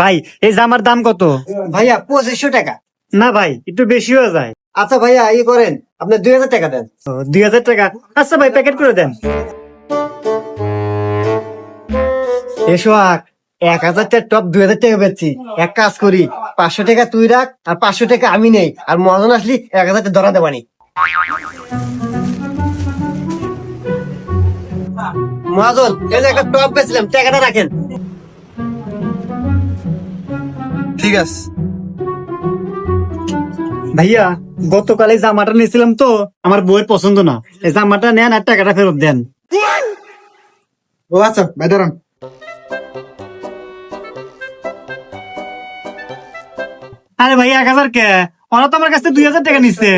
ভাই এই জামার দাম কত? ভাইয়া 2500 টাকা। না ভাই, একটু বেশি হয়ে যায়। আচ্ছা ভাইয়া ই করেন, আপনি 2000 টাকা দেন। 2000 টাকা? আচ্ছা ভাই, প্যাকেট করে দেন। এসো 1000 টাকা টপ 2000 টাকা বেচছি। এক কাজ করি, 500 টাকা তুই রাখ আর 500 টাকা আমি নেই, আর মহাজন আসলি 1000 টাকা ধরা দেবানি। মহাজন এই যে একটা টপ বেচলাম, টাকাটা রাখেন। ঠিক আছে। ভাইয়া গতকাল এই জামাটা নিয়েছিলাম তো, আমার বউয়ের পছন্দ না। এই জামাটা নেন আর টাকাটা ফেরত দেন। ও আচ্ছা ভাই, দাঁড়ান। আরে ভাই 1000 কে? ওরা তো আমার কাছে 2000 টাকা নিচ্ছে।